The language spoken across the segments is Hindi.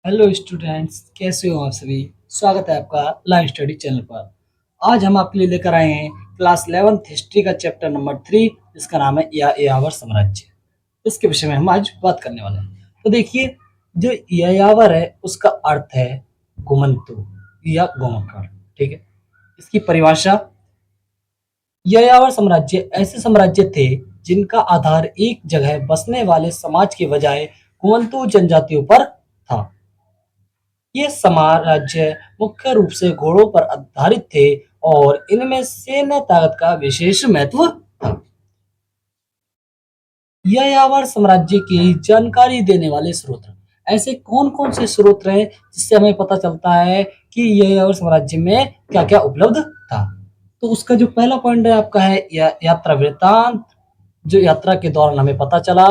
हेलो स्टूडेंट्स, कैसे हो आप सभी। स्वागत है आपका लाइव स्टडी चैनल पर। आज हम आपके लिए लेकर आए हैं क्लास 11th हिस्ट्री का चैप्टर नंबर 3, जिसका नाम है यायावर साम्राज्य। इसके विषय में हम आज बात करने वाले हैं। तो देखिए, जो यायावर है उसका अर्थ है घुमंतु या घुमक्कड़। ठीक है, इसकी परिभाषा: यायावर साम्राज्य ऐसे साम्राज्य थे जिनका आधार एक जगह बसने वाले समाज के बजाय घुमंतु जनजातियों पर था। ये साम्राज्य मुख्य रूप से घोड़ों पर आधारित थे और इनमें सैन्य ताकत का विशेष महत्व था। यायावर साम्राज्य की जानकारी देने वाले स्रोत: ऐसे कौन कौन से स्रोत हैं जिससे हमें पता चलता है कि यायावर साम्राज्य में क्या क्या उपलब्ध था। तो उसका जो पहला पॉइंट है आपका है यात्रा वृत्तांत। जो यात्रा के दौरान हमें पता चला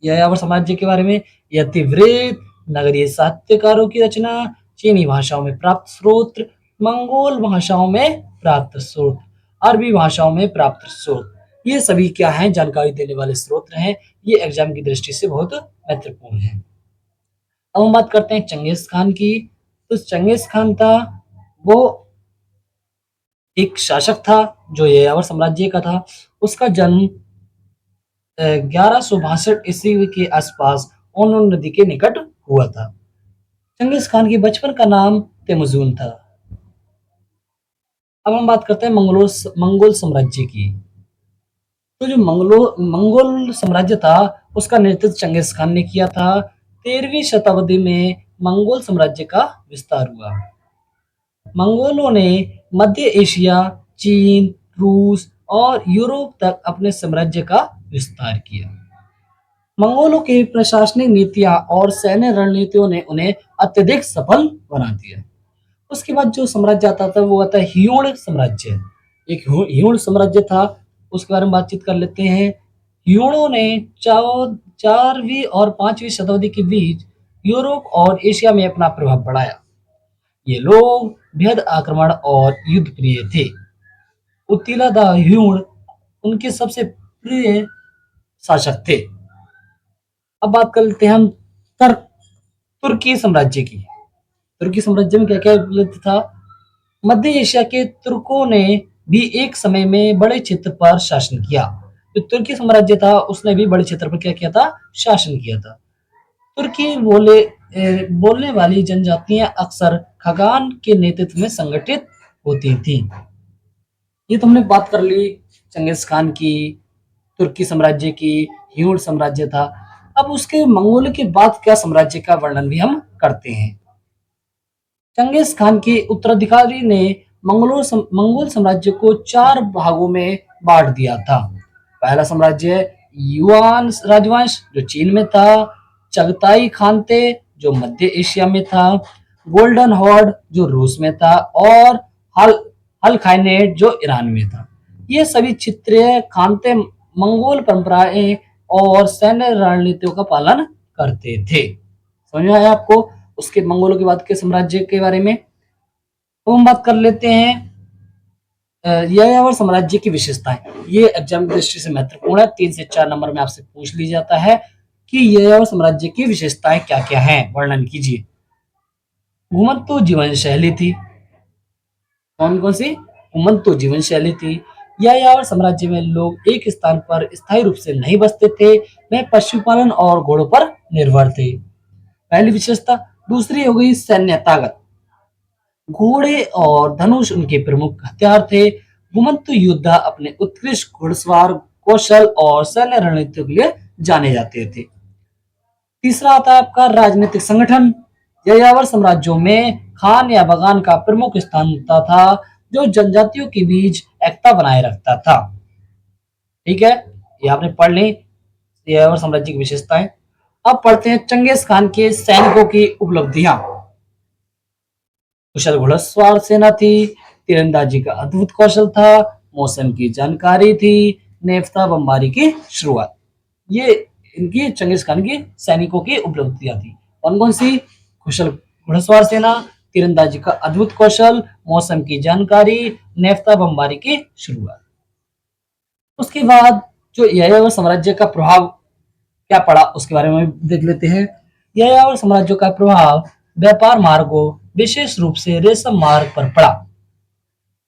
यायावर साम्राज्य के बारे में: यतिवृत्त, नगरीय साहित्यकारों की रचना, चीनी भाषाओं में प्राप्त स्रोत, मंगोल भाषाओं में प्राप्त स्रोत, अरबी भाषाओं में प्राप्त स्रोत। ये सभी क्या हैं? जानकारी देने वाले स्रोत हैं। ये एग्जाम की दृष्टि से बहुत महत्वपूर्ण है। अब हम बात करते हैं चंगेज खान की। तो चंगेज खान था, वो एक शासक था जो यायावर साम्राज्य का था। उसका जन्म 1162 ईस्वी के आसपास ओनो नदी के निकट हुआ था। चंगेज खान के बचपन का नाम तेमुजून था। अब हम बात करते हैं मंगोल साम्राज्य की। तो जो मंगोल साम्राज्य था उसका नेतृत्व चंगेज खान ने किया था। 13वीं शताब्दी में मंगोल साम्राज्य का विस्तार हुआ। मंगोलों ने मध्य एशिया, चीन, रूस और यूरोप तक अपने साम्राज्य का विस्तार किया। मंगोलों की प्रशासनिक नीतियां और सैन्य रणनीतियों ने उन्हें अत्यधिक सफल बना दिया। उसके बाद जो साम्राज्य आता था वो आता है ह्योड़ साम्राज्य। एक ह्योड़ साम्राज्य था, उसके बारे में बातचीत कर लेते हैं। ह्योड़ों ने 4वीं और 5वीं शताब्दी के बीच यूरोप और एशिया में अपना प्रभाव बढ़ाया। ये लोग बेहद आक्रमण और युद्ध प्रिय थे। उतिला द ह्योड़ उनके सबसे प्रिय शासक थे। अब बात कर लेते हैं हम तुर्की साम्राज्य की। तुर्की साम्राज्य में क्या क्या उपलब्ध था? मध्य एशिया के तुर्कों ने भी एक समय में बड़े क्षेत्र पर शासन किया। जो तुर्की साम्राज्य था उसने भी बड़े क्षेत्र पर क्या किया था? शासन किया था। तुर्की बोलने वाली जनजातियां अक्सर खगान के नेतृत्व में संगठित होती थी। ये तो हमने बात कर ली चंगेज खान की, तुर्की साम्राज्य की, ह्यूण साम्राज्य था। अब उसके मंगोल के बाद क्या साम्राज्य का वर्णन भी हम करते हैं। चंगेज खान के उत्तराधिकारी ने मंगोल साम्राज्य को 4 भागों में बांट दिया था। पहला साम्राज्य युआन राजवंश जो चीन में था, चगताई खानते जो मध्य एशिया में था, गोल्डन हॉर्ड जो रूस में था, और हल हल खाइनेट जो ईरान में था। ये सभी क्षेत्रीय खानते मंगोल परंपराएं और सैन्य रणनीतियों का पालन करते थे। समझ में आया आपको उसके मंगोलों के बाद के साम्राज्य के बारे में? तो हम बात कर लेते हैं यायावर साम्राज्य की विशेषताएं। ये एग्जाम की दृष्टि से महत्वपूर्ण है। 3 से 4 नंबर में आपसे पूछ लिया जाता है कि यायावर साम्राज्य की विशेषताएं क्या क्या हैं, वर्णन कीजिए। घुमंतु जीवन शैली थी। कौन कौन सी? घुमंतु जीवन शैली थी। यायावर साम्राज्य में लोग एक स्थान पर स्थायी रूप से नहीं बसते थे, वे पशुपालन और घोड़ों पर निर्भर थे। पहली विशेषता। दूसरी हो गई सैन्य ताकत। घोड़े और धनुष उनके प्रमुख हथियार थे। घुमंतु योद्धा अपने उत्कृष्ट घुड़सवार कौशल और सैन्य रणनीतियों के लिए जाने जाते थे। तीसरा आता है आपका राजनीतिक संगठन। यायावर साम्राज्यों में खान या बगान का प्रमुख स्थान होता था, जो जनजातियों के बीच एकता बनाए रखता था। ठीक है, ये आपने पढ़ ली यायावर साम्राज्य की विशेषताएं। अब पढ़ते हैं चंगेज खान के सैनिकों की उपलब्धियां। कुशल घुड़सवार सेना थी, तीरंदाजी का अद्भुत कौशल था, मौसम की जानकारी थी, नेफ्ता बमबारी की शुरुआत। ये इनकी चंगेज खान की सैनिकों की उपलब्धियां थी। कौन कौन सी? कुशल घुड़सवार सेना, तीरंदाजी का अद्भुत कौशल, मौसम की जानकारी, नेफ्ता बमबारी की शुरुआत। उसके बाद जो यायावर साम्राज्य का प्रभाव क्या पड़ा उसके बारे में देख लेते हैं। यायावर साम्राज्यों का प्रभाव व्यापार मार्गों, विशेष रूप से रेशम मार्ग पर पड़ा।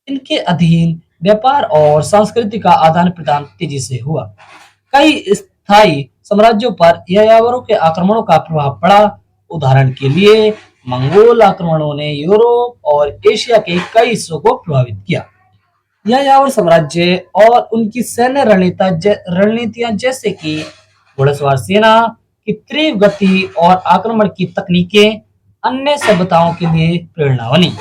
इनके अधीन व्यापार और संस्कृति का आदान प्रदान तेजी से हुआ। कई स्थायी साम्राज्यों पर यायावरों के आक्रमणों का प्रभाव पड़ा। उदाहरण के लिए मंगोल आक्रमणों ने यूरोप और एशिया के कई हिस्सों को प्रभावित किया। यायावर साम्राज्य और उनकी सैन्य रणनीतियां जैसे कि घुड़सवार सेना की तीव्र गति और आक्रमण की तकनीकें अन्य सभ्यताओं के लिए प्रेरणा बनी।